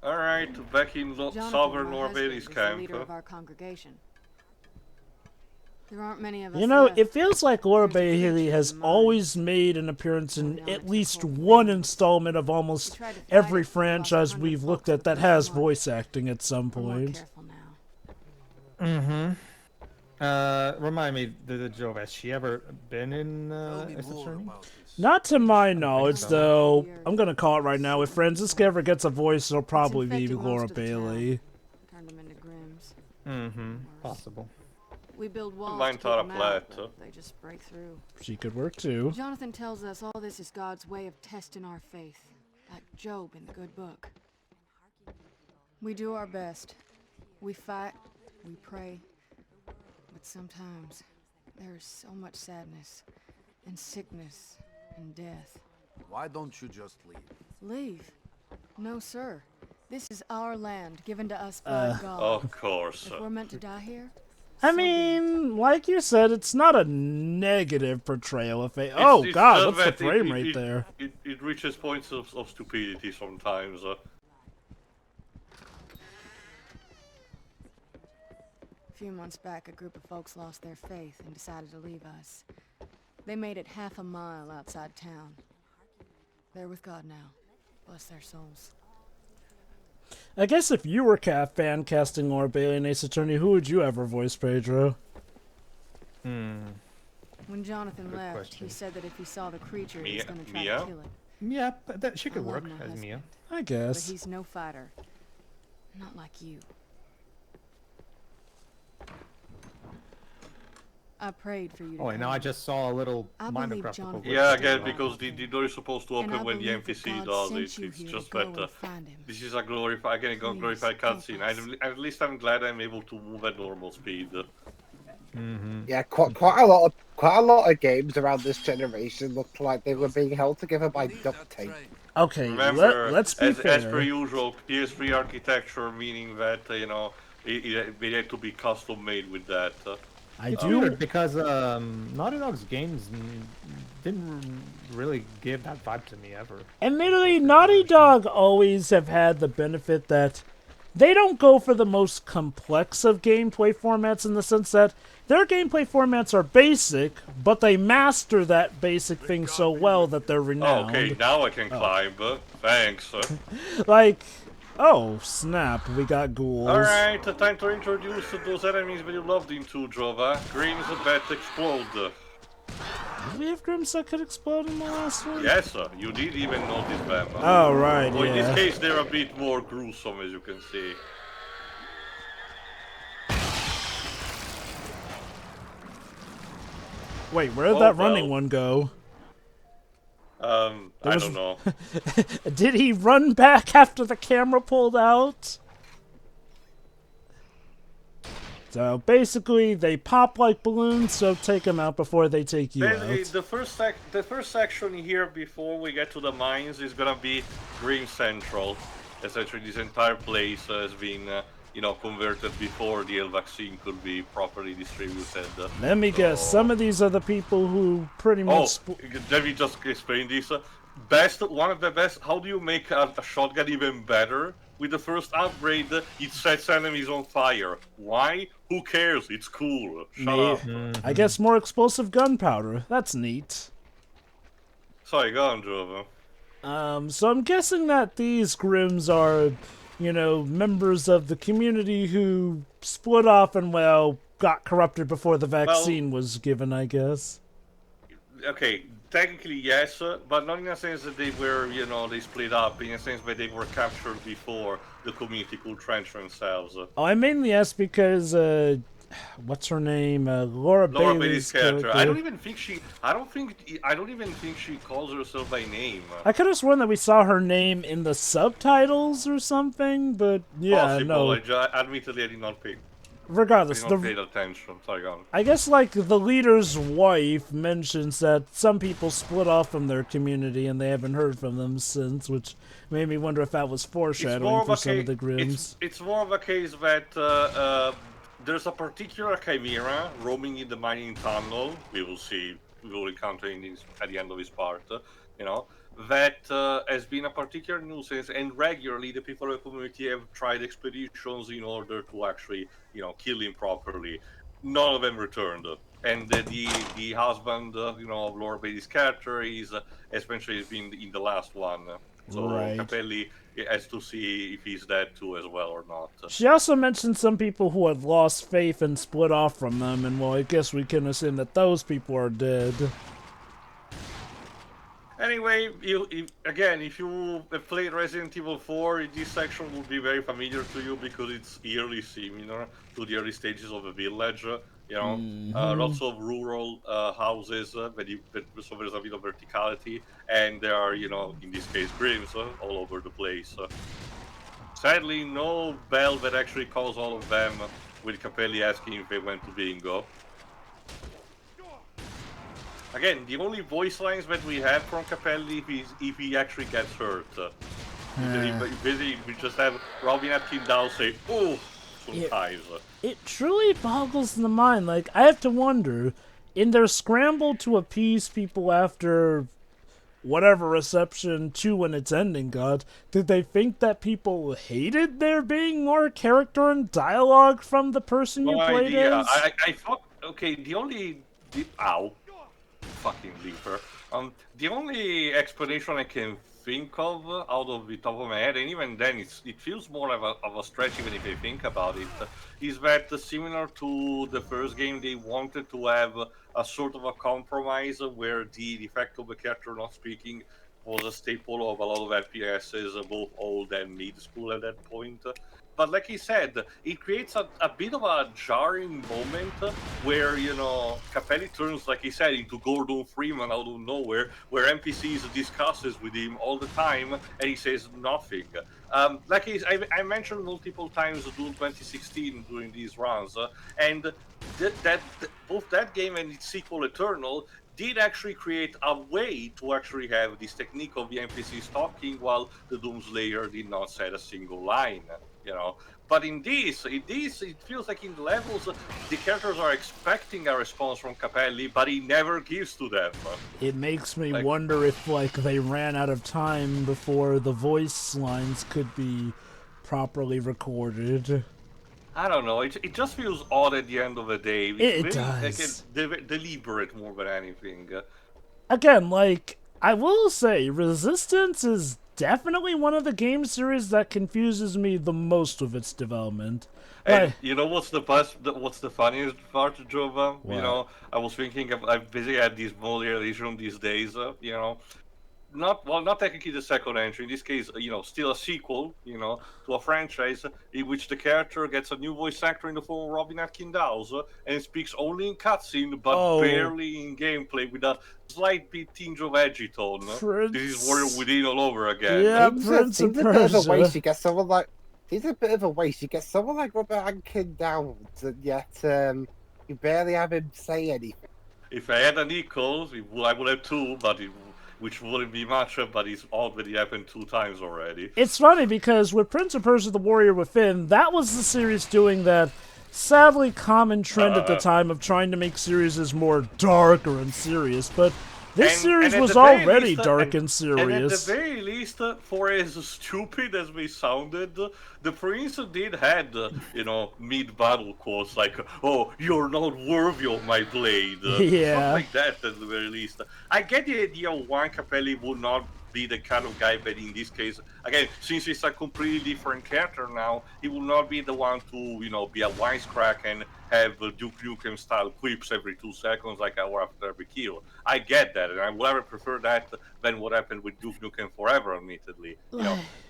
Alright, back in southern Norvali's camp. Leader of our congregation. There aren't many of us You know, left. it feels like Laura Bailey has always made an appearance in at least one installment of almost every franchise we've looked at that has voice acting at some point. Remind me, the Joe, has she ever been in SCWRM? Not to my knowledge, though. I'm gonna call it right now. If Franziska ever gets a voice, it'll probably be Laura Bailey. Turned them into Grims. Possible. We build walls Mine to keep them flat. out, but they just break through. She could work too. Jonathan tells us all this is God's way of testing our faith, like Job in the good book. We do our best. We fight, we pray, but sometimes there is so much sadness and sickness and death. Why don't you just leave? Leave? No, sir. This is our land, given to us by God. Of course. If we're meant to die here, I mean, like you said, it's not a negative portrayal of it. Oh God, what's the frame rate there? It reaches points of stupidity sometimes. A few months back, a group of folks lost their faith and decided to leave us. They made it half a mile outside town. They're with God now. Bless their souls. I guess if you were fan casting Laura Bailey and Ace Attorney, who would you ever voice, Pedro? When Jonathan left, he said that if he saw the creature, he was going to try Mia? to kill it. Yeah, that she could I love work my as husband, Mia. I But guess. he's no fighter. Not like you. I prayed for you to Oh, and now I just saw a little I minor believe graphical Jonathan- Yeah, glitch. again, because the door is supposed to And I open when the believe that NPC God does sent it. you It's here just to go that and find him. this is a glorified cutscene. help us. At least I'm glad I'm able to move at normal speed. Yeah, quite a lot of games around this generation looked like they were being held together by duct tape. Okay, Remember, let's be as per fair. usual, PS3 architecture, meaning that you know it had to be custom made with that. I It's do. weird because Naughty Dog's games didn't really give that vibe to me ever. Admittedly, Naughty Dog always have had the benefit that they don't go for the most complex of gameplay formats in the sense that their gameplay formats are basic, but they master that basic thing so well that they're renowned. Okay, now I can climb. Thanks. Like, oh snap, we got ghouls. Alright, time to introduce those enemies that you loved in 2, Jova. Grims that explode. Did we have Grims that could explode in the last one? Yes, you did even notice them. Oh, right, well, in yeah. this case, they're a bit more gruesome, as you can see. Wait, where did that running one go? I don't know. Did he run back after the camera pulled out? So basically, they pop like balloons, so take them out before they take you Basically, out. the first section here before we get to the mines is gonna be Grim Central. Essentially, this entire place has been, you know, converted before the L vaccine could be properly distributed. Let me guess, some of these are the people who pretty much... let me just explain this. One of the best, how do you make a shotgun even better? With the first upgrade, it sets enemies on fire. Why? Who cares? It's cool. Shut up. I guess more explosive gunpowder. That's neat. Sorry, go on, Jova. So I'm guessing that these Grims are, you know, members of the community who split off and, well, got corrupted before the vaccine was given, I guess. Okay, technically yes, but not in a sense that they were, you know, they split up, in a sense that they were captured before the community could trench themselves. Oh, I mainly asked because, what's her name? Laura Bailey's character. character. I don't even think she calls herself by name. I could have sworn that we saw her name in the subtitles or something, but yeah, Possible. no. Admittedly, I did not pay. Regardless, I did not pay attention. Sorry, go on. I guess like the leader's wife mentions that some people split off from their community and they haven't heard from them since, which made me wonder if that was foreshadowing for some of the Grims. It's more of a case that there's a particular Chimera roaming in the mining tunnel. We will see. We will encounter at the end of this part. You know, that has been a particular nuisance, and regularly the people of the community have tried expeditions in order to actually, kill him properly. None of them returned. And the husband, of Lord Bailey's character is especially been in the last one. So Right. Capelli has to see if he's dead too as well or not. She also mentioned some people who had lost faith and split off from them, and well, I guess we can assume that those people are dead. Anyway, if you have played Resident Evil 4, this section will be very familiar to you because it's eerily similar to the early stages of a village. Lots of rural houses, so there's a bit of verticality, and there are, in this case, grims all over the place. Sadly, no bell that actually calls all of them, with Capelli asking if they went to bingo. Again, the only voice lines that we have from Capelli is if he actually gets hurt. Basically, we just have Robin Atkin down say, "Oh," sometimes. It truly boggles the mind. Like, I have to wonder, in their scramble to appease people after whatever reception 2 and its ending got, did they think that people hated there being more character and dialogue from the person you played as? I thought, okay, ow. Fucking leaper. The only explanation I can think of out of the top of my head, and even then it feels more of a stretch even if I think about it, is that similar to the first game, they wanted to have a sort of a compromise where the fact of the character not speaking was a staple of a lot of FPSs, both old and mid school at that point. But like he said, it creates a bit of a jarring moment where, Capelli turns, like he said, into Gordon Freeman out of nowhere, where NPCs discusses with him all the time, and he says nothing. I mentioned multiple times Doom 2016 during these runs, and both that game and its sequel, Eternal, did actually create a way to actually have this technique of the NPCs talking while the Doomslayer did not say a single line. But in this, it feels like in the levels, the characters are expecting a response from Capelli, but he never gives to them. It makes me wonder if, they ran out of time before the voice lines could be properly recorded. I don't know. It just feels odd at the end of the day. It does. Deliberate more than anything. Again, I will say, Resistance is definitely one of the game series that confuses me the most with its development. And you know what's the funniest part, Jova? What? I was thinking I basically had this modernization these days, not technically the second entry. In this case, still a sequel, to a franchise in which the character gets a new voice actor in the form of Robin Atkin Downes and speaks only in cutscene, but barely in gameplay, with a slight bit tinge of edgy-tone. This is Warrior Within all over again. Yeah, Seems a bit of a waste you get someone like. Seems a bit of a waste you get someone like Robert Atkin Downes, and yet you barely have him say anything. If I had a nickel, I would have two, which wouldn't be much, but it's already happened 2 times already. It's funny because with Prince of Persia: The Warrior Within, that was the series doing that sadly common trend at the time of trying to make series more darker and serious, but this series was already dark and serious. And at the very least, for as stupid as we sounded, the Prince did had, mid-battle quotes like, "Oh, you're not worthy of my blade." Yeah. Stuff like that at the very least. I get the idea why Capelli would not be the kind of guy that in this case, again, since it's a completely different character now, he will not be the one to, be a wisecrack and have Duke Nukem style quips every 2 seconds like hour after every kill. I get that, and I would ever prefer that than what happened with Duke Nukem Forever, admittedly.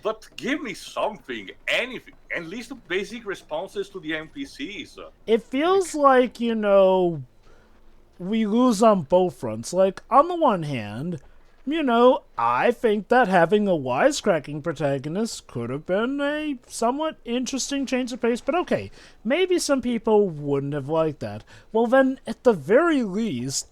But give me something, anything, at least basic responses to the NPCs. It feels like, we lose on both fronts. On the one hand, I think that having a wisecracking protagonist could have been a somewhat interesting change of pace, but okay, maybe some people wouldn't have liked that. Well then, at the very least,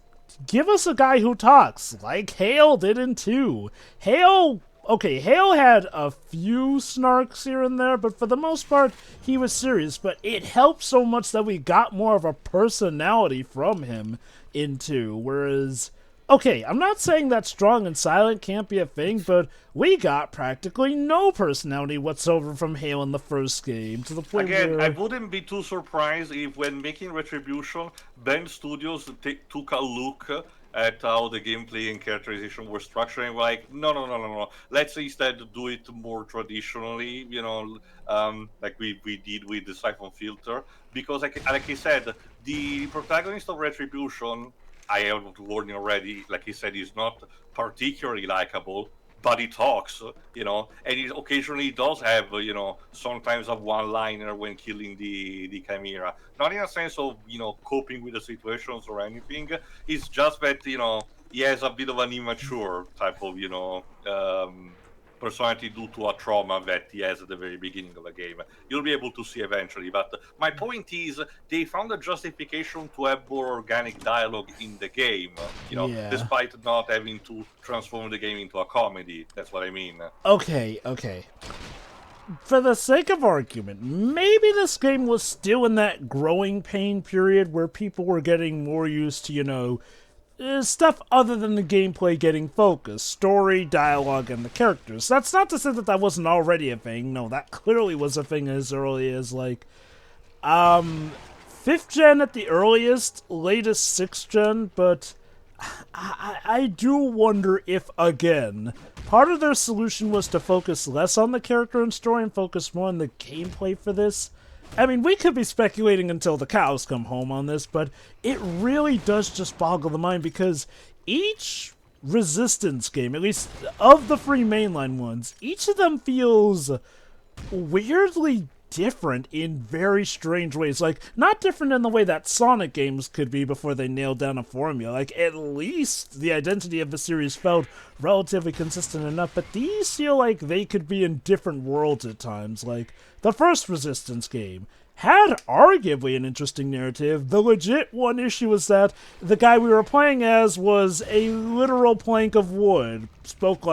give us a guy who talks, like Hale did in 2. Hale had a few snarks here and there, but for the most part, he was serious, but it helped so much that we got more of a personality from him in 2, whereas... okay, I'm not saying that strong and silent can't be a thing, but we got practically no personality whatsoever from Hale in the first game, to the point Again, where... I wouldn't be too surprised if when making Retribution, Bend Studios took a look at how the gameplay and characterization were structured and were like, no. Let's instead do it more traditionally, like we did with the Siphon Filter. Because like I said, the protagonist of Retribution, I have to warn you already, like he said, is not particularly likable, but he talks, and he occasionally does have, sometimes a one-liner when killing the Chimera. Not in a sense of, coping with the situations or anything. It's just that, he has a bit of an immature type of, personality due to a trauma that he has at the very beginning of the game. You'll be able to see eventually, but my point is they found a justification to have more organic dialogue in the game, Yeah. despite not having to transform the game into a comedy. That's what I mean. Okay. For the sake of argument, maybe this game was still in that growing pain period where people were getting more used to, stuff other than the gameplay getting focused, story, dialogue, and the characters. That's not to say that wasn't already a thing. No, that clearly was a thing as early as, 5th gen at the earliest, latest 6th gen, but I do wonder if, again, part of their solution was to focus less on the character and story and focus more on the gameplay for this. I mean, we could be speculating until the cows come home on this, but it really does just boggle the mind because each Resistance game, at least of the free mainline ones, each of them feels weirdly different in very strange ways. Not different in the way that Sonic games could be before they nailed down a formula. At least the identity of the series felt relatively consistent enough, but these feel like they could be in different worlds at times. The first Resistance game had arguably an interesting narrative. The legit one issue was that the guy we were playing as was a literal plank of wood. Spoke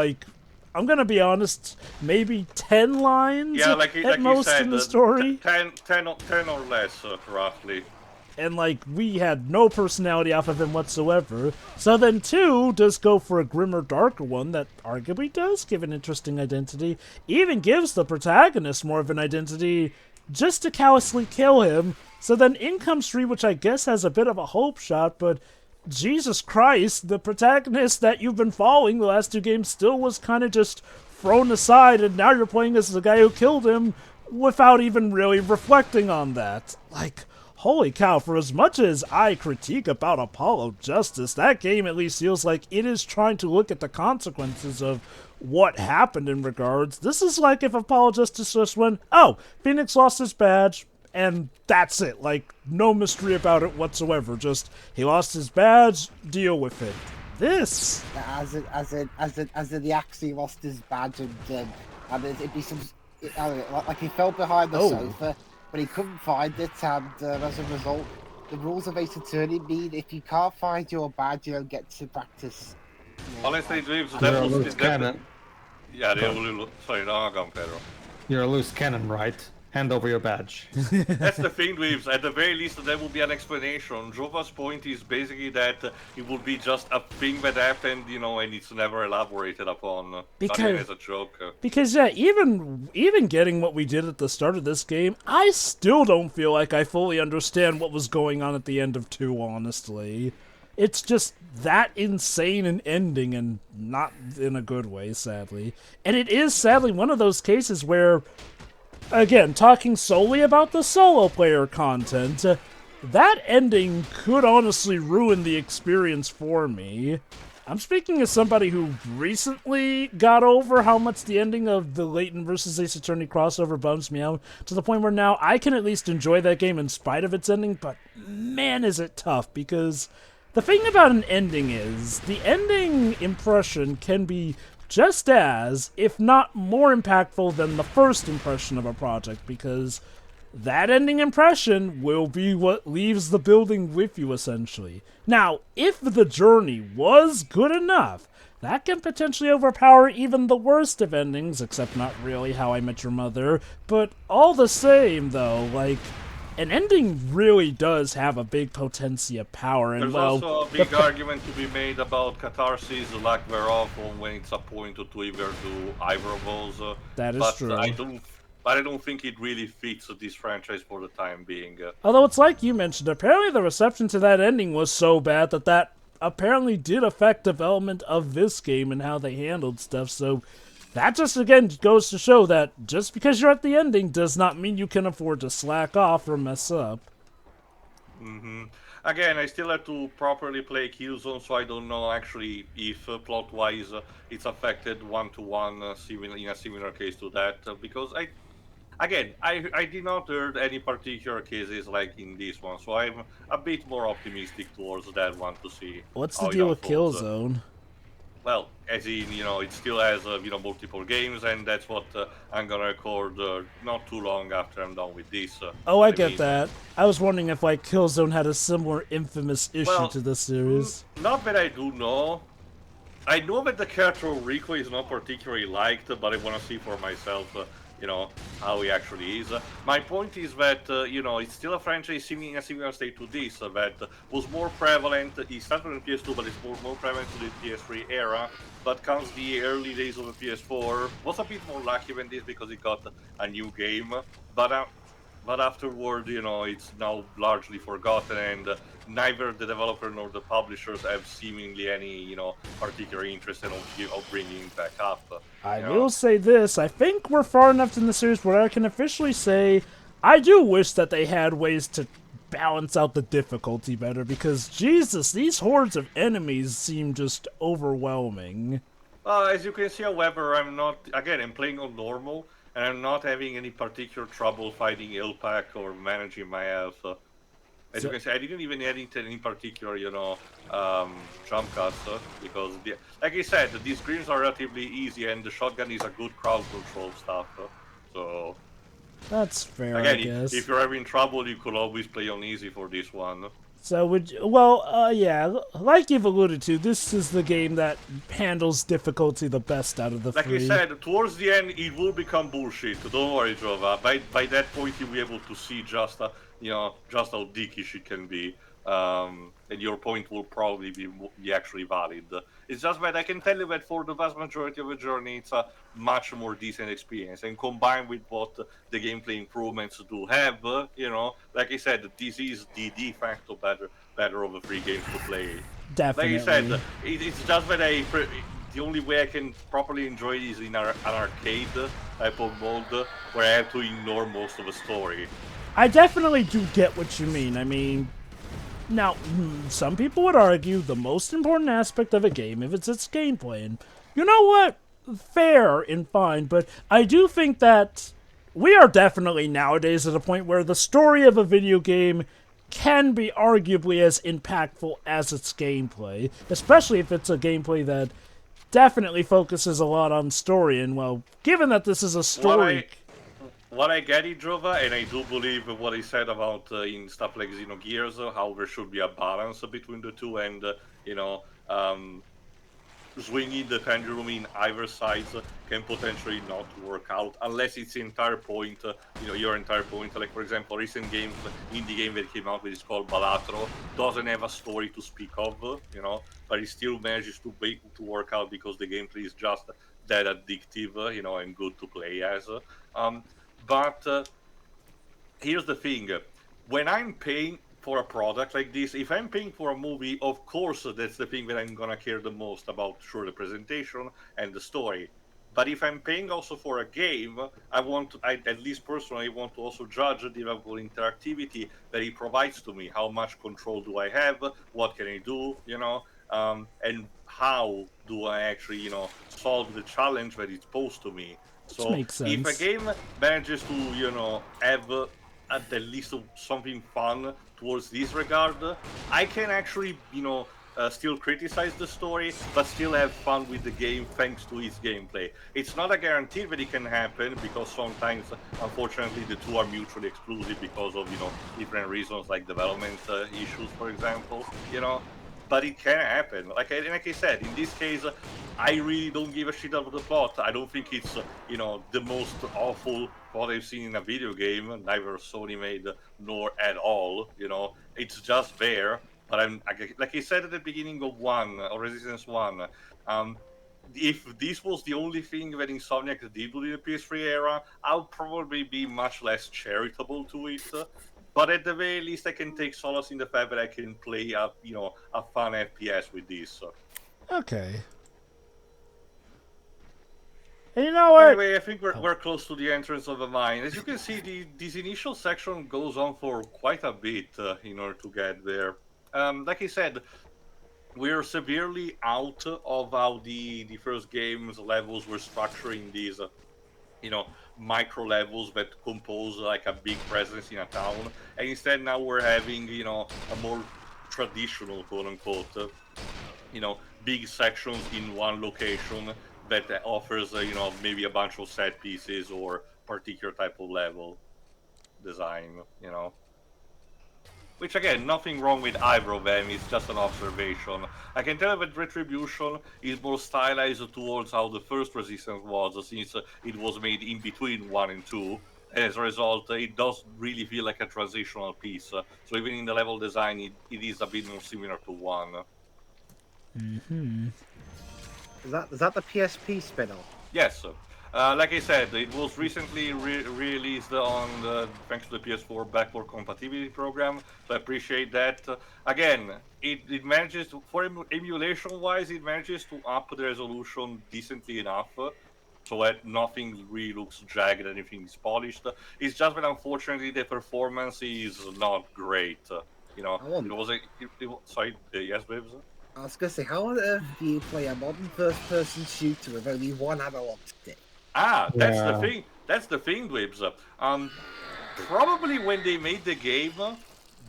I'm gonna be honest, maybe 10 lines at most you said, in the story. 10 or less, roughly. And, we had no personality off of him whatsoever. So then 2 does go for a grimmer, darker one that arguably does give an interesting identity. Even gives the protagonist more of an identity just to callously kill him. So then in comes 3, which I guess has a bit of a hope shot, but Jesus Christ, the protagonist that you've been following the last 2 games still was kind of just thrown aside, and now you're playing as the guy who killed him without even really reflecting on that. Holy cow, for as much as I critique about Apollo Justice, that game at least feels like it is trying to look at the consequences of what happened in regards. This is like if Apollo Justice just went, oh, Phoenix lost his badge, and that's it. No mystery about it whatsoever. Just, he lost his badge, deal with it. This... As in the actually lost his badge and it'd be some... he fell behind the sofa, but he couldn't find it, and as a result, the rules of Ace Attorney mean if you can't find your badge, you don't get to practice. Honestly, Dreams, You're a loose cannon. Yeah, sorry, no, go on, Pedro. You're a loose cannon, right? Hand over your badge. That's the thing, Dweebs. At the very least, there will be an explanation. Jova's point is basically that it will be just a thing that happened, and it's never elaborated upon. Not even as a joke. Because, yeah, even getting what we did at the start of this game, I still don't feel like I fully understand what was going on at the end of 2, honestly. It's just that insane an ending, and not in a good way, sadly. And it is, sadly, one of those cases where... Again, talking solely about the solo player content, that ending could honestly ruin the experience for me. I'm speaking as somebody who recently got over how much the ending of the Layton vs. Ace Attorney crossover bums me out, to the point where now I can at least enjoy that game in spite of its ending, but man is it tough, because the thing about an ending is, the ending impression can be just as, if not more impactful than the first impression of a project, because that ending impression will be what leaves the building with you, essentially. Now, if the journey was good enough, that can potentially overpower even the worst of endings, except not really How I Met Your Mother, but all the same, though, an ending really does have a big potency of power, and There's well, also a big argument to be made about catharsis, the lack thereof, or when it's appointed to either do either of those. that is But true. I don't think it really fits this franchise for the time being. Although it's like you mentioned, apparently the reception to that ending was so bad that apparently did affect development of this game and how they handled stuff, so that just again goes to show that just because you're at the ending does not mean you can afford to slack off or mess up. Again, I still have to properly play Killzone, so I don't know actually if plot-wise it's affected one-to-one in a similar case to that, because I did not heard any particular cases like in this one, so I'm a bit more optimistic towards that one to see What's the how it deal with unfolds. Killzone? Well, as in, it still has, multiple games, and that's what I'm gonna record not too long after I'm done with this. Oh, I But get mean, that. I was wondering if like Killzone had a similar infamous issue Well, to this series. Not that I do know. I know that the character Rico is not particularly liked, but I want to see for myself, how he actually is. My point is that, it's still a franchise in a similar state to this, that was more prevalent. It started on PS2, but it's more prevalent to the PS3 era. But comes the early days of the PS4, was a bit more lucky than this because it got a new game. But afterward, it's now largely forgotten, and neither the developer nor the publishers have seemingly any, particular interest in of bringing it back up. I will say this, I think we're far enough in the series where I can officially say I do wish that they had ways to balance out the difficulty better, because Jesus, these hordes of enemies seem just overwhelming. As you can see, however, I'm playing on normal, and I'm not having any particular trouble fighting Ilpak or managing my health. As you can see, I didn't even edit any particular, jump cuts, because, like I said, these screens are relatively easy, and the shotgun is a good crowd control stuff. So, That's fair, I again, guess. if you're having trouble, you could always play on easy for this one. So, yeah, like you've alluded to, this is the game that handles difficulty the best out of the Like three. I said, towards the end, it will become bullshit. Don't worry, Jova. By that point, you'll be able to see just how dickish it can be, and your point will probably be actually valid. It's just that I can tell you that for the vast majority of the journey, it's a much more decent experience. And combined with what the gameplay improvements do have, like I said, this is the de facto better of the three games to play. Definitely. Like I said, it's just that the only way I can properly enjoy it is in an arcade type of mode, where I have to ignore most of the story. I definitely do get what you mean. I mean, now, some people would argue the most important aspect of a game if it's its gameplay, and you know what? Fair and fine, but I do think that we are definitely nowadays at a point where the story of a video game can be arguably as impactful as its gameplay, especially if it's a gameplay that definitely focuses a lot on story, and well, given that this is a story... What I get it, Jova, and I do believe what I said about in stuff like Xenogears, how there should be a balance between the two, and swinging the pendulum in either side can potentially not work out unless it's the entire point, your entire point. Like, for example, recent indie game that came out with is called Balatro, doesn't have a story to speak of, but it still manages to work out because the gameplay is just that addictive, and good to play as. But here's the thing, when I'm paying for a product like this, if I'm paying for a movie, of course that's the thing that I'm gonna care the most about, sure, the presentation and the story. But if I'm paying also for a game, I at least personally want to also judge the level of interactivity that it provides to me. How much control do I have? What can I do? And how do I actually, solve the challenge that it's posed to me? So if a game manages to, have at least something fun towards this regard, I can actually, still criticize the story, but still have fun with the game thanks to its gameplay. It's not a guarantee that it can happen, because sometimes, unfortunately, the two are mutually exclusive because of, different reasons, like development issues, for example, but it can happen. Like I said, in this case, I really don't give a shit about the plot. I don't think it's, you know, the most awful plot I've seen in a video game, neither Sony made nor at all. You know, it's just there. But like I said at the beginning of or Resistance 1, if this was the only thing that Insomniac did with the PS3 era, I'll probably be much less charitable to it. But at the very least, I can take solace in the fact that I can play a, you know, a fun FPS with this. Okay. And you know what? Anyway, I think we're close to the entrance of the mine. As you can see, this initial section goes on for quite a bit in order to get there. Like I said, we're severely out of how the first game's levels were structuring these, you know, micro levels that compose like a big presence in a town. And instead now we're having, you know, a more traditional, quote unquote, you know, big sections in one location that offers, you know, maybe a bunch of set pieces or particular type of level design, you know. Which, again, nothing wrong with either of them, it's just an observation. I can tell that Retribution is more stylized towards how the first Resistance was, since it was made in between 1 and 2. And as a result, it does really feel like a transitional piece. So even in the level design, it is a bit more similar to 1. Mm-hmm. Is that the PSP spin-off? Yes. Like I said, it was recently released on thanks to the PS4 backward compatibility program, so I appreciate that. Again, it manages to, for emulation-wise, it manages to up the resolution decently enough, so that nothing really looks jagged, anything is polished. It's just that unfortunately the performance is not great. You know, it was sorry, yes, Babes? I was gonna say, how on earth do you play a modern first-person shooter with only one analog stick? That's the thing. That's the thing, Dwebs. Probably when they made the game,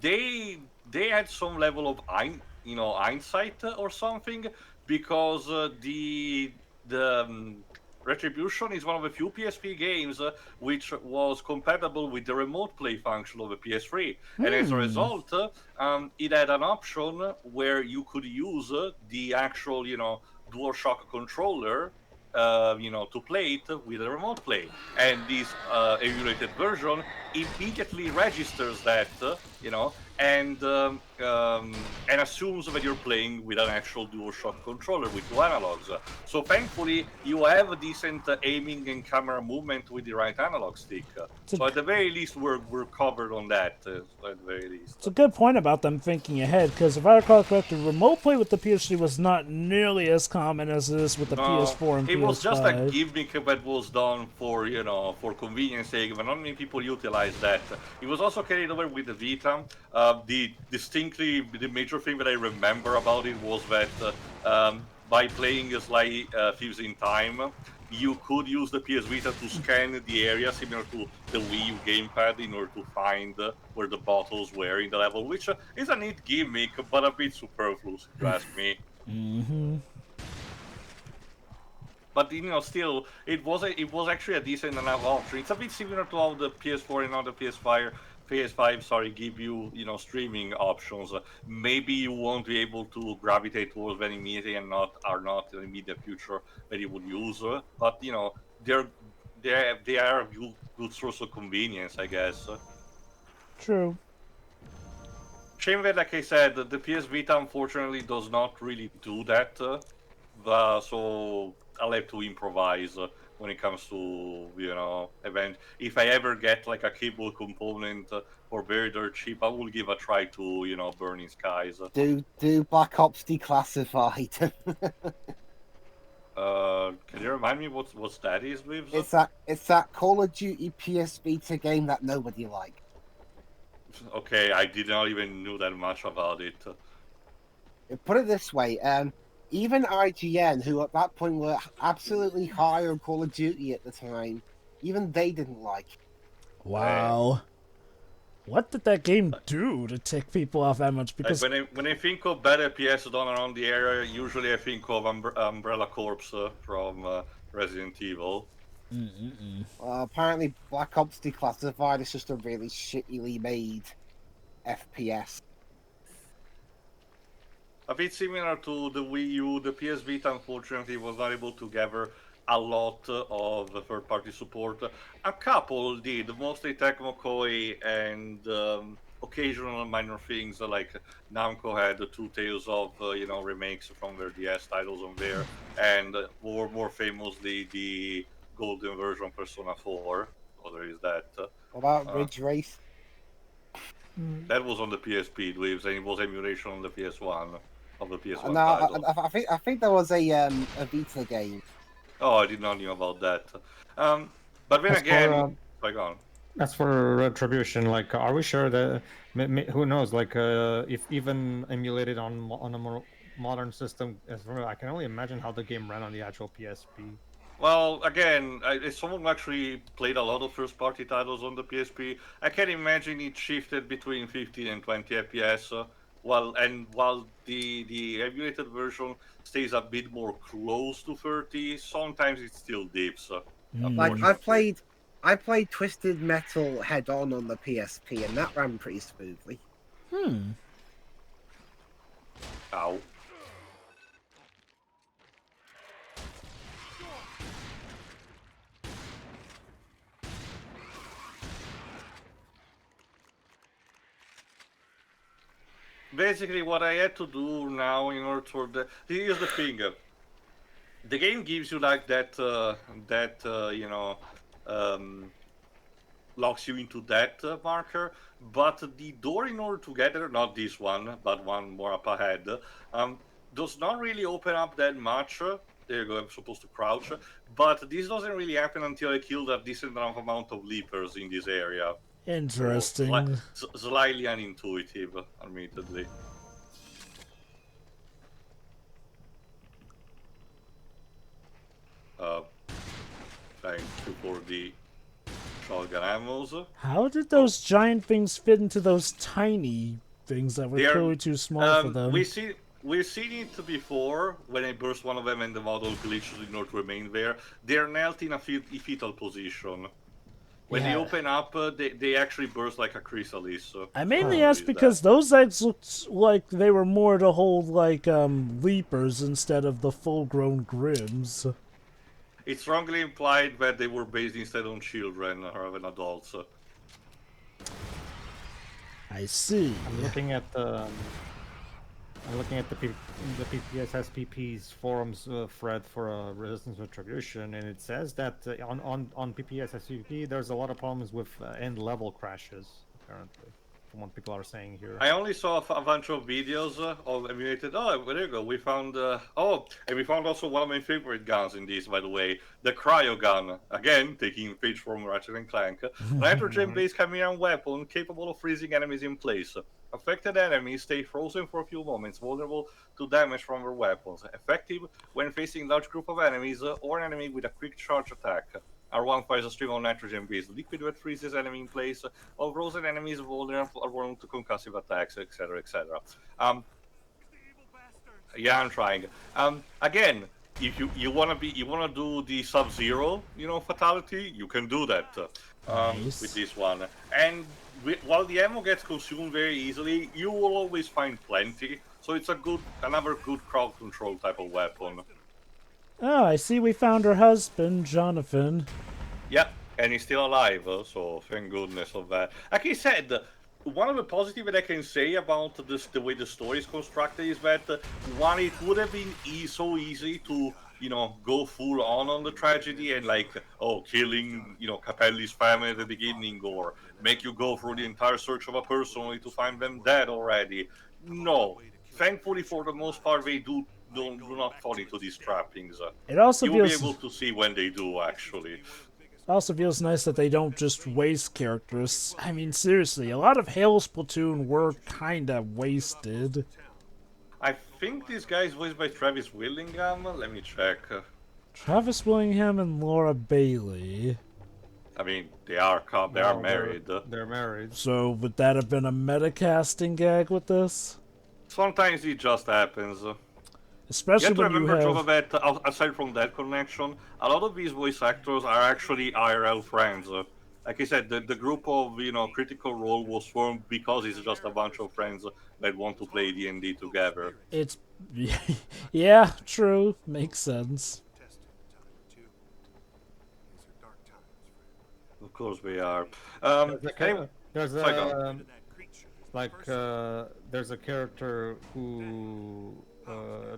they had some level of hindsight or something, because the Retribution is one of the few PSP games which was compatible with the remote play function of the PS3, and as a result, it had an option where you could use the actual, you know, DualShock controller, you know, to play it with a remote play, and this emulated version immediately registers that, you know, and assumes that you're playing with an actual DualShock controller with two analogs. So thankfully, you have a decent aiming and camera movement with the right analog stick. So at the very least, we're covered on that. At the very least, It's a good point about them thinking ahead, because if I recall correctly, remote play with the PS3 was not nearly as common as it is with the PS4 and PS5. It was just a gimmick that was done for, you know, for convenience sake, but not many people utilize that. It was also carried over with the Vita. The major thing that I remember about it was that by playing Sly Thieves in Time, you could use the PS Vita to scan the area similar to the Wii U gamepad in order to find where the bottles were in the level, which is a neat gimmick, but a bit superfluous, if you ask me. Mm-hmm. But, you know, still, it was actually a decent enough option. It's a bit similar to how the PS4 and now the PS5 give you, you know, streaming options. Maybe you won't be able to gravitate towards them immediately and are not in the immediate future that you would use. But, you know, they are a good source of convenience, I guess. True. Shame that, like I said, the PS Vita unfortunately does not really do that. So I'll have to improvise when it comes to, you know, event. If I ever get like a cable component for very dirt cheap, I will give a try to, you know, Burning Skies. Do Black Ops Declassified. Can you remind me what that is, Lives? It's that Call of Duty PS Vita game that nobody liked. Okay, I did not even know that much about it. Put it this way, even IGN, who at that point were absolutely high on Call of Duty at the time, even they didn't like it. Wow. What did that game do to tick people off that much? Because when I think of bad FPS done around the area, usually I think of Umbrella Corps from Resident Evil. Apparently, Black Ops Declassified is just a really shittily made FPS. a bit similar to the Wii U. The PS Vita, unfortunately, was not able to gather a lot of third-party support. A couple did, mostly Tecmo Koei and occasional minor things like Namco had the two Tales of remakes from their DS titles on there, and more famously the golden version of Persona 4. So there is that. What about Uh, Ridge Race? that was on the PSP, and it was emulation on the PS1 of the PS1 No, title. I think there was a Vita game. Oh, I did not know about that. But then As again, for, like on. As for Retribution, like, are we sure that who knows? Like, if even emulated on a more modern system, I can only imagine how the game ran on the actual PSP. Well, again, as someone who actually played a lot of first-party titles on the PSP, I can imagine it shifted between 15 and 20 FPS. While the emulated version stays a bit more close to 30, sometimes it still dips. Like Unfortunately. I played Twisted Metal Head On the PSP, and that ran pretty smoothly. Ow. Basically, what I had to do now in order to here's the thing. The game gives you like that locks you into that marker, but the door in order to get there, not this one, but one more up ahead, does not really open up that much. There you go, I'm supposed to crouch, but this doesn't really happen until I kill a decent enough amount of leapers in this area. Interesting. So, slightly unintuitive, admittedly. Thank you for the shotgun ammos. How did those giant things fit into those tiny things that were clearly too small for them? We've seen it before when I burst one of them and the model glitches in order to remain there. They're knelt in a fetal position. When they open up, they actually burst like a chrysalis. I mainly asked because those eggs looked like they were more to hold like leapers instead of the full-grown grims. It's strongly implied that they were based instead on children rather than adults. I see. I'm looking at the PPSSPP's forums thread for Resistance Retribution, and it says that on PPSSPP there's a lot of problems with end level crashes, apparently, from what people are saying here. I only saw a bunch of videos of emulated. Oh, there you go. We found. And we found also one of my favorite guns in this, by the way, the cryo gun. Again, taking page from Ratchet and Clank, nitrogen-based Chimera weapon capable of freezing enemies in place. Affected enemies stay frozen for a few moments, vulnerable to damage from their weapons. Effective when facing large group of enemies or an enemy with a quick charge attack. R1 fires a stream of nitrogen-based liquid that freezes enemy in place, while frozen enemies vulnerable to concussive attacks, etc., etc. Yeah, I'm trying. Again, if you wanna do the Sub-Zero, fatality, you can do that Nice. with this one. And while the ammo gets consumed very easily, you will always find plenty. So it's another good crowd control type of weapon. Oh, I see we found her husband, Johnatan. Yeah, and he's still alive, so thank goodness of that. Like I said, one of the positives that I can say about the way the story is constructed is that, one, it would have been so easy to, go full on the tragedy and killing, Capelli's family at the beginning, or make you go through the entire search of a person only to find them dead already. No. Thankfully, for the most part, they do not fall into these trappings. It also You'll be feels able to see when they do, actually. also feels nice that they don't just waste characters. I mean, seriously, a lot of Halo's platoon were kinda wasted. I think this guy is voiced by Travis Willingham. Let me check. Travis Willingham and Laura Bailey. I mean, they are married. They're married. So would that have been a meta-casting gag with this? Sometimes it just happens. Especially You have to when you remember, have... Jova, that aside from that connection, a lot of these voice actors are actually IRL friends. like I said, the group of Critical Role was formed because it's just a bunch of friends that want to play D&D together. It's yeah, true, makes sense. Of course we are. There's Sorry, go a on. there's a character who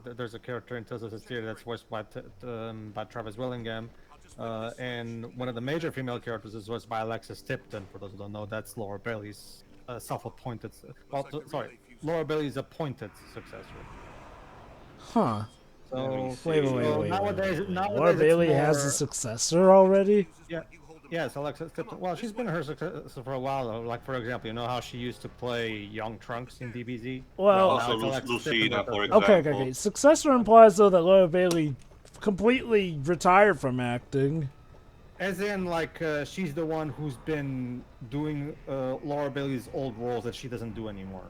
there's a character in Tales of Hysteria that's voiced by Travis Willingham, and one of the major female characters is voiced by Alexis Tipton. For those who don't know, that's Laura Bailey's self-appointed. Laura Bailey's appointed successor. Huh. So Wait. nowadays Laura it's Bailey more, has a successor already? Yeah. Yes, Alexis Tipton. Well, she's been her successor for a while, though. Like, for example, you know how she used to play Young Trunks in DBZ? Well, Also, now it's Alexis Lucina, Tipton for that does example. Okay. Successor implies, though, that Laura Bailey completely retired from acting. it. As in, like, she's the one who's been doing Laura Bailey's old roles that she doesn't do anymore.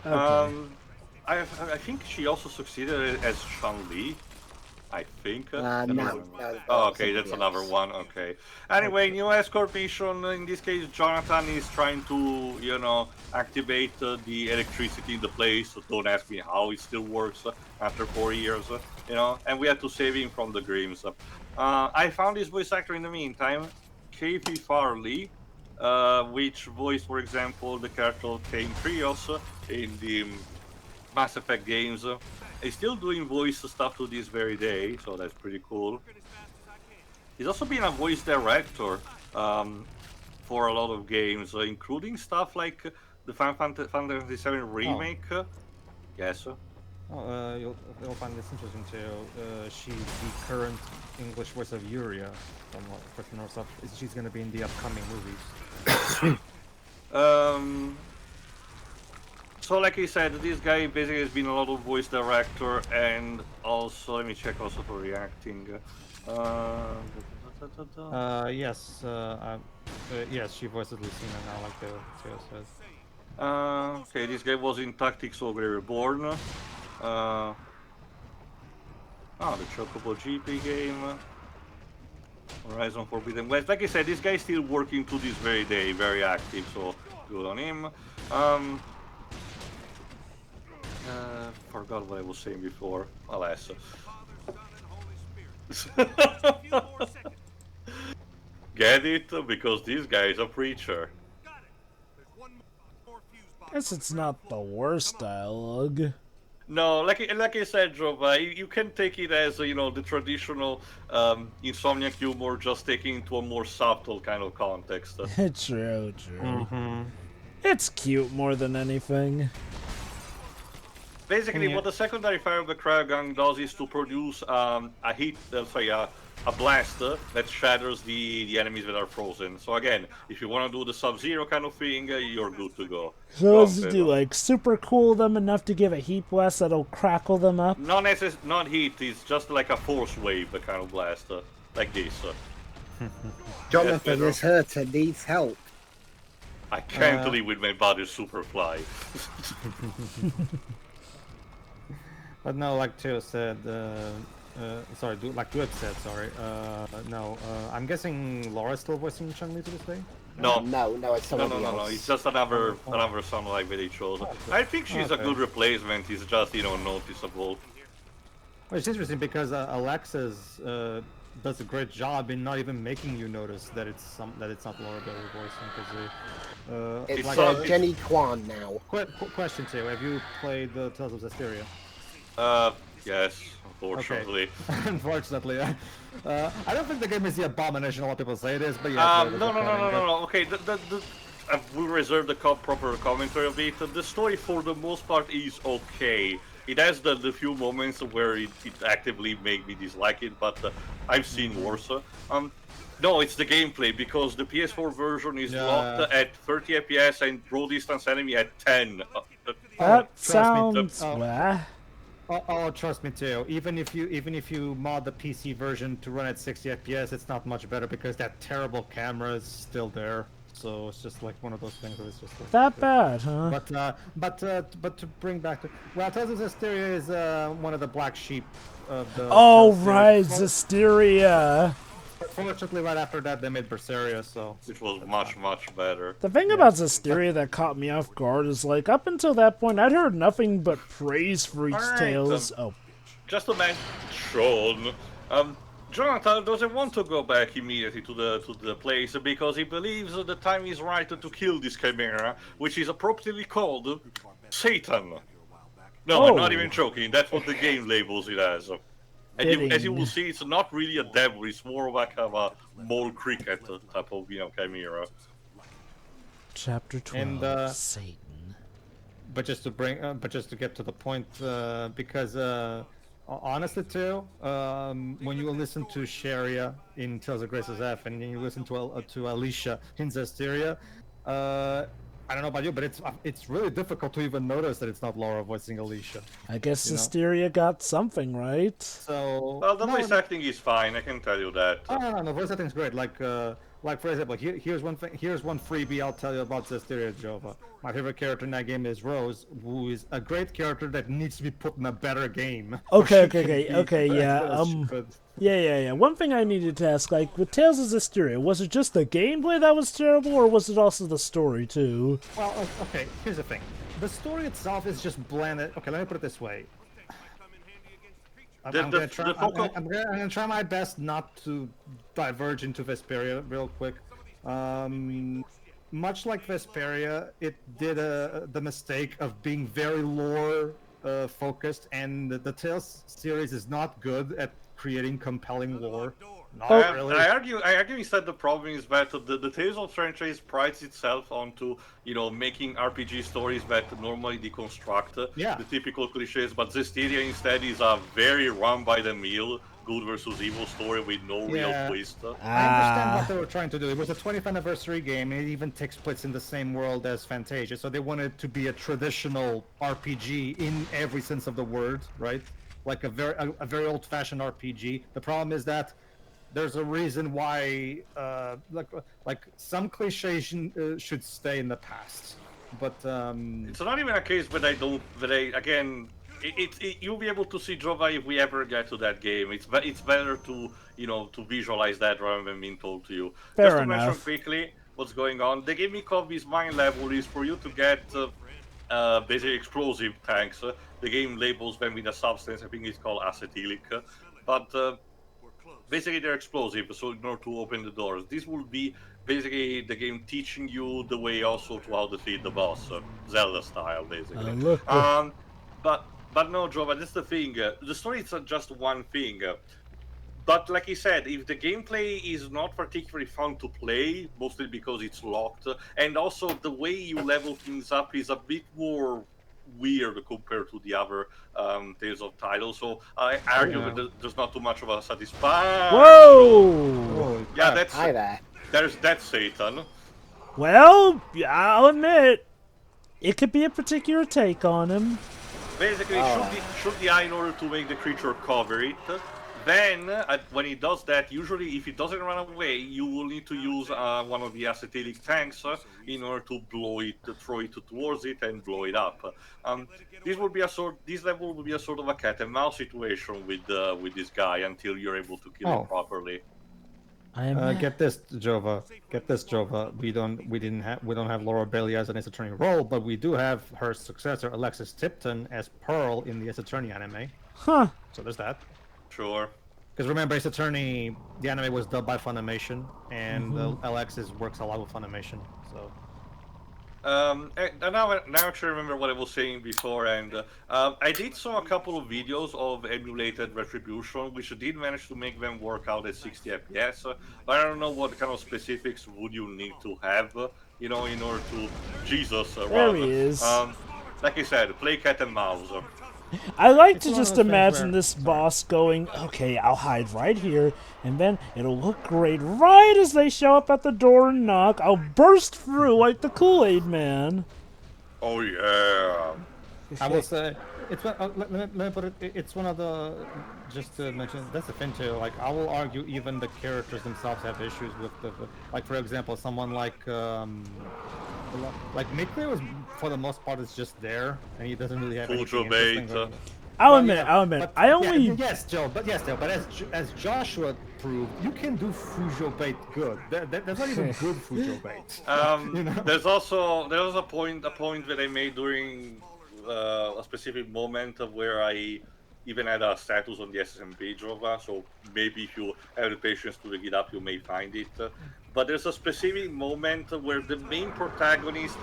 Okay. I think she also succeeded as Chun-Li. I think. No. Oh, okay, that's another one. Okay. Anyway, new escort mission. In this case, Johnatan is trying to, activate the electricity in the place. So don't ask me how it still works after 4 years. And we had to save him from the Grims. I found this voice actor in the meantime, Kathy Farley, which voiced, for example, the character Kane Trios in the Mass Effect games. He's still doing voice stuff to this very day, so that's pretty cool. He's also been a voice director for a lot of games, including stuff like the Final Fantasy VII Remake. Yes. You'll find this interesting too. She's the current English voice of Yuria from what knows of. She's going to be in the upcoming movies. So like I said, this guy basically has been a lot of voice director, and also, let me check also for reacting. Yes, she voices Lucina now, like the Theo says. Okay, this guy was in Tactics Ogre Reborn. The Chocobo GP game. Horizon Forbidden West. Like I said, this guy is still working to this very day, very active, so good on him. Forgot what I was saying before. Alas. Get it? Because this guy is a preacher. Guess it's not the worst dialogue. No, like I said, Jova, you can take it as the traditional Insomniac humor, just taking into a more subtle kind of context. True. It's cute more than anything. Basically, what the secondary fire of the cryo gun does is to produce a blast that shatters the enemies that are frozen. So again, if you want to do the Sub-Zero kind of thing, you're good to go. So what does it do? Like super cool them enough to give a heat blast that'll crackle them up? Not heat. It's just like a force wave kind of blast, like this. Jonathan is hurt and needs help. I can't live with my body Superfly. But no, like Theo said, like Duet said, I'm guessing Laura's still voicing Chun-Li to this day? No, it's somebody else. No. It's just another song like that they chose. I think she's a good replacement. It's just noticeable. Well, it's interesting because Alexis does a great job in not even making you notice that it's not Laura Bailey voicing. Because it's Jenny Kwan now. Question to you: have you played the Tales of Hysteria? Yes, unfortunately. Okay. Unfortunately, I don't think the game is the abomination a lot of people say it is, but yeah. No. Okay, I will reserve the proper commentary of it. The story, for the most part, is okay. It has the few moments where it actively made me dislike it, but I've seen worse. No, it's the gameplay, because the PS4 version is locked at 30 FPS and draw distance enemy at 10. That sounds... trust me too. Even if you mod the PC version to run at 60 FPS, it's not much better because that terrible camera is still there. So it's just like one of those things where it's just like, that bad, huh? But to bring back to Tales of Hysteria is one of the black sheep of the. Oh right, Hysteria. unfortunately, right after that, they made Berseria, so... Which was much better. The thing about Zestiria that caught me off guard is, like, up until that point, I'd heard nothing but praise for each Alright, Tales. Just to mention, Sean, Johnatan doesn't want to go back immediately to the place because he believes the time is right to kill this Chimera, which is appropriately called Satan. No, I'm not even joking. That's what the game labels it as. And as you will see, it's not really a devil. It's more like a mole cricket type of Chimera. Chapter 12. And, Satan. But just to get to the point, because honestly too, when you listen to Sharia in Tales of Grace's F, and then you listen to Alicia in Zestiria, I don't know about you, but it's really difficult to even notice that it's not Laura voicing Alicia. I guess Zestiria got something right. So well, the voice acting is fine. I can tell you that. Oh, no, the voice acting is great. Like for example, here's one thing. Here's one freebie I'll tell you about Zestiria, Jova. My favorite character in that game is Rose, who is a great character that needs to be put in a better game. Okay, yeah. One thing I needed to ask, like, with Tales of Zestiria, was it just the gameplay that was terrible, or was it also the story, too? Well, okay, here's the thing. The story itself is just bland. Okay, let me put it this way. I'm gonna try my best not to diverge into Vesperia real quick. Much like Vesperia, it did the mistake of being very lore focused, and the Tales series is not good at creating compelling lore. Not really. I argue instead the problem is that the Tales of franchise prides itself onto, making RPG stories that normally deconstruct the typical cliches, but Zestiria instead is a very run-by-the-mill good versus evil story with no real twist. I understand what they were trying to do. It was a 20th anniversary game, and it even takes place in the same world as Fantasia, so they wanted it to be a traditional RPG in every sense of the word, right? Like a very old-fashioned RPG. The problem is that there's a reason why, like some cliches should stay in the past, but it's not even a case you'll be able to see Jova if we ever get to that game. It's better to to visualize that rather than being told to you. Just to mention quickly what's going on. The gimmick of this mine level is for you to get basically explosive tanks. The game labels them with a substance. I think it's called acetylic, but basically they're explosive, so in order to open the doors. This will be basically the game teaching you the way also to how to defeat the boss, Zelda style, basically. But no, Jova, that's the thing. The story is just one thing. But like I said, if the gameplay is not particularly fun to play, mostly because it's locked, and also the way you level things up is a bit more weird compared to the other Tales of titles, so I argue that there's not too much of a satisfaction. Whoa! Yeah, that's Satan. Well, I'll admit, it could be a particular take on him. Basically, shoot the eye in order to make the creature cover it. Then, when he does that, usually if he doesn't run away, you will need to use one of the acetylic tanks in order to blow it, throw it towards it, and blow it up. This level will be a sort of a cat and mouse situation with this guy until you're able to kill him properly. Get this, Jova. We don't have Laura Bailey as an Ace Attorney role, but we do have her successor, Alexis Tipton, as Pearl in the Ace Attorney anime. Huh. So there's that. Sure. Because remember, Ace Attorney, the anime was dubbed by Funimation, and Alexis works a lot with Funimation. So. Now I actually remember what I was saying before, and I did saw a couple of videos of emulated Retribution, which did manage to make them work out at 60 FPS, but I don't know what kind of specifics would you need to have, in order to... Jesus, there he is. Like I said, play cat and mouse. I like to just imagine this boss going, okay, I'll hide right here, and then it'll look great right as they show up at the door and knock. I'll burst through like the Kool-Aid Man. Oh, yeah. I will say, let me put it, it's one of the, just to mention, that's the thing too, like, I will argue even the characters themselves have issues with like, for example, someone like Mikler was, for the most part, is just there, and he doesn't really have anything interesting. I'll Well, admit, yeah, I'll admit, but- I yeah, only yes, Joe, but as Joshua proved, you can do Fujo bait good. There's not even good Fujo bait. You know? There was a point that I made during a specific moment where I even had a status on the SSM page of us. So maybe if you have the patience to look it up, you may find it. But there's a specific moment where the main protagonist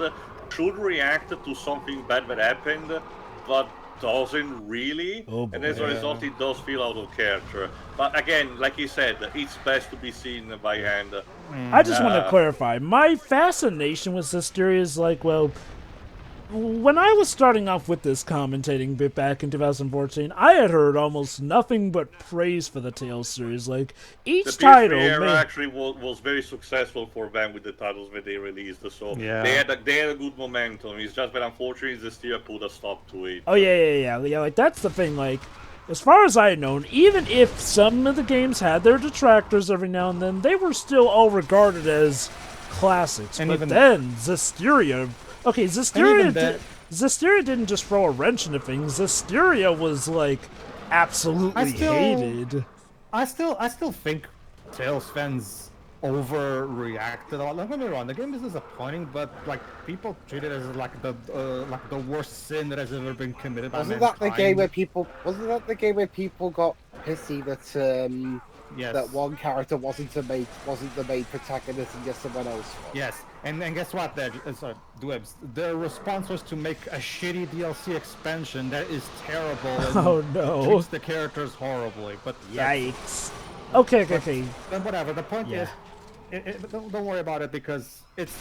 should react to something bad that happened, but doesn't really, Oh, and boy. as a result, it does feel out of character. But again, like you said, it's best to be seen by hand. I just want to clarify. My fascination with Hysteria is like, well, when I was starting off with this commentating bit back in 2014, I had heard almost nothing but praise for the Tales series. Like, each The PS3 title era actually was very successful for them with the titles that they released. So Yeah. they had a good momentum. It's just that unfortunately, the Styria put a stop to it. Oh yeah. Like that's the thing. Like, as far as I had known, even if some of the games had their detractors every now and then, they were still all regarded as classics. And but even- then Hysteria, okay, even that- Hysteria didn't just throw a wrench into things. Hysteria was like absolutely hated. I still think Tales fans overreacted a lot. Don't get me wrong, the game is disappointing, but like people treat it as like the worst sin that has ever been committed by Wasn't that mankind. the game where people? Wasn't that the game where people got pissy that Yes. that one character wasn't the main protagonist and just someone else was? Yes, and guess what? Dwebs. Their response was to make a shitty DLC expansion that is terrible and Oh no! treats the characters horribly. But Yikes! Okay. Then whatever. The point Yeah. is, don't worry about it because it's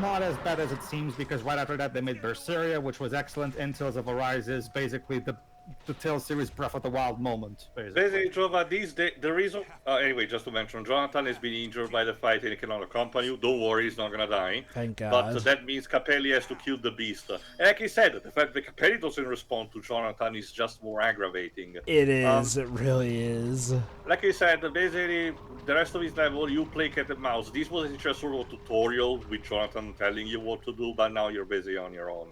not as bad as it seems. Because right after that, they made Berseria, which was excellent, and Tales of Arise is basically the Tales series Breath of the Wild moment. Basically, Jova, these days, the reason... anyway, just to mention, Johnatan has been injured by the fight and he cannot accompany you. Don't worry, he's not gonna die. Thank God. But that means Capelli has to kill the beast. And like I said, the fact that Capelli doesn't respond to Johnatan is just more aggravating. It is. It really is. Like I said, basically, the rest of his level, you play cat and mouse. This was just sort of a tutorial with Johnatan telling you what to do, but now you're basically on your own.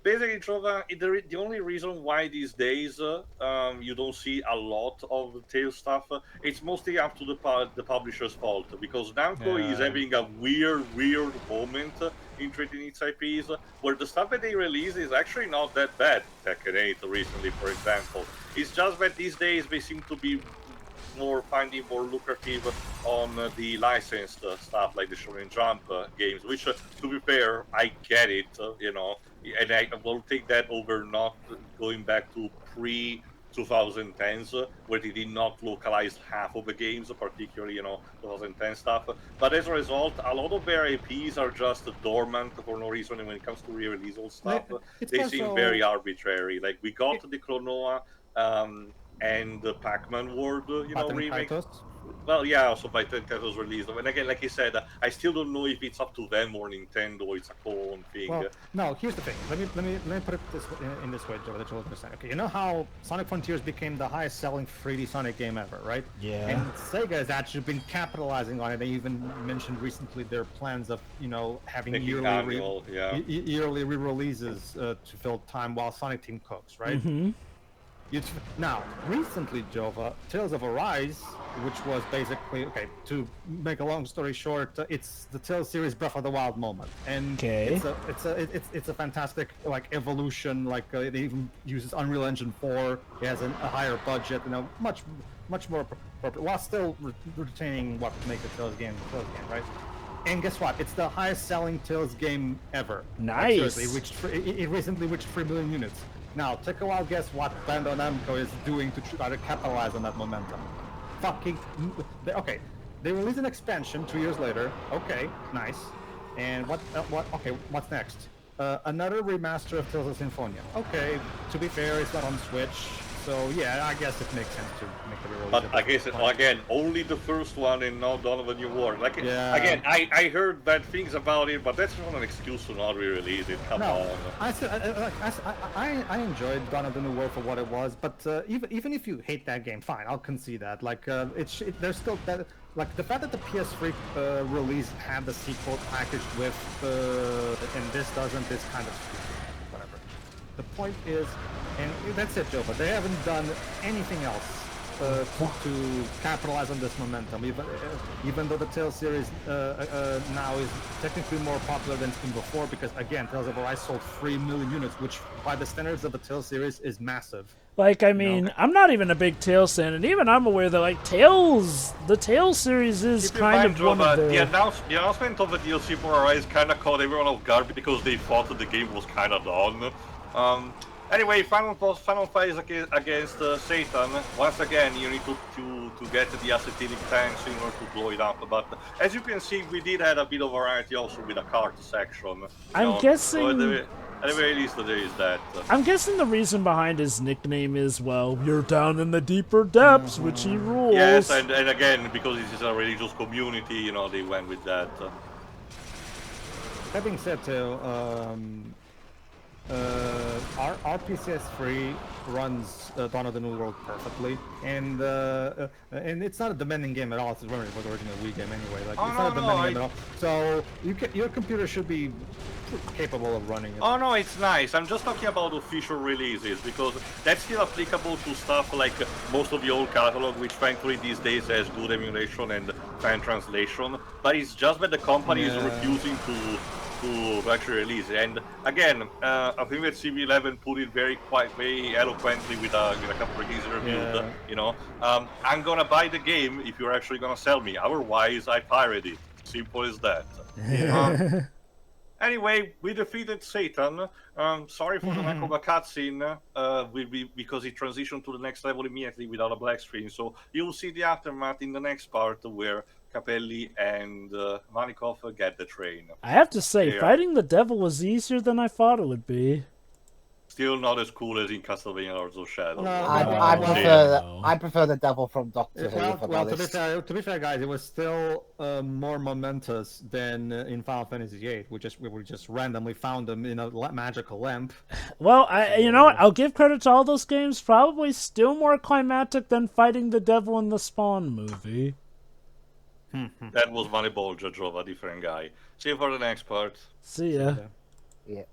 Basically, Jova, the only reason why these days you don't see a lot of the Tales stuff, it's mostly up to the publisher's fault, because Namco is having a weird moment in treating its IPs, where the stuff that they release is actually not that bad. Tekken 8 recently, for example. It's just that these days they seem to be finding more lucrative on the licensed stuff like the Shonen Jump games, which, to be fair, I get it, and I will take that over not going back to pre-2010s, where they did not localize half of the games, particularly, 2010 stuff. But as a result, a lot of their IPs are just dormant for no reason, and when it comes to re-release stuff, they seem very arbitrary. Like, we got the Klonoa, and the Pac-Man World, remake. Well, yeah, also by Title's release. And again, like I said, I still don't know if it's up to them or Nintendo. It's a co-owned thing. Well, no. Here's the thing. Let me put it in this way, Joe, that you'll understand. Okay, you know how Sonic Frontiers became the highest-selling 3D Sonic game ever, right? Yeah. And Sega has actually been capitalizing on it. They even mentioned recently their plans of, having yearly re-releases to fill time while Sonic Team cooks, right? Mm-hmm. Now, recently, Jova, Tales of Arise, which was basically, to make a long story short, it's the Tales series Breath of the Wild moment, and it's a fantastic evolution. It even uses Unreal Engine 4. It has a higher budget, much more appropriate, while still retaining what makes a Tales game, right? And guess what? It's the highest-selling Tales game ever. Nice. It recently reached 3 million units. Now, take a wild guess what Bandai Namco is doing to try to capitalize on that momentum. They release an expansion 2 years later. Okay, nice. And what's next? Another remaster of Tales of Symphonia. Okay, to be fair, it's not on Switch, so yeah, I guess it makes sense to make the re-release. But I guess, again, only the first one and not Dawn of a New World. Again, I heard bad things about it, but that's not an excuse to not re-release it. Come on. I enjoyed Dawn of the New World for what it was, but even if you hate that game, fine, I'll concede that. There's still that. The fact that the PS3 release had the sequel packaged with, and this doesn't, is kind of stupid. Whatever. The point is, and that's it, Joe. But they haven't done anything else to capitalize on this momentum. Even though the Tales series now is technically more popular than it's been before, because again, Tales of Arise sold 3 million units, which by the standards of the Tales series is massive. Like, I mean, I'm not even a big Tales fan, and even I'm aware that, like, the Tales series is kind of one of the announcement of the DLC for Arise kind of caught everyone off guard because they thought that the game was kind of done. Anyway, final fight against Satan. Once again, you need to get the acetylenic tanks in order to blow it up. But as you can see, we did have a bit of variety also with the cart section. I'm guessing. So at the very least, there is that. I'm guessing the reason behind his nickname is, well, you're down in the deeper depths, which he rules. Yes, and again, because this is a religious community, you know, they went with that. That being said, too, our PCS3 runs Dawn of the New World perfectly, and it's not a demanding game at all. It's remember, it was the original Wii game anyway. Like it's not a demanding game at all. So your computer should be capable of running it. Oh no, it's nice. I'm just talking about official releases because that's still applicable to stuff like most of the old catalog, which thankfully these days has good emulation and fan translation. But it's just that the company is refusing to actually release it. And again, I think that CV11 put it very eloquently with a couple of user reviews. You know, I'm gonna buy the game if you're actually gonna sell me. Otherwise, I pirate it. Simple as that. Anyway, we defeated Satan. Sorry for the lack of a cutscene, because it transitioned to the next level immediately without a black screen. So you'll see the aftermath in the next part where Capelli and Malikov get the train. I have to say, fighting the devil was easier than I thought it would be. Still not as cool as in Castlevania Lords of Shadow. No, I prefer the devil from Doctor Who. Well, to be fair, guys, it was still more momentous than in Final Fantasy VIII. We just randomly found them in a magical lamp. Well, you know what? I'll give credit to all those games. Probably still more climactic than fighting the devil in the Spawn movie. That was Money Bolger, drove a different guy. See you for the next part. See ya. Yeah.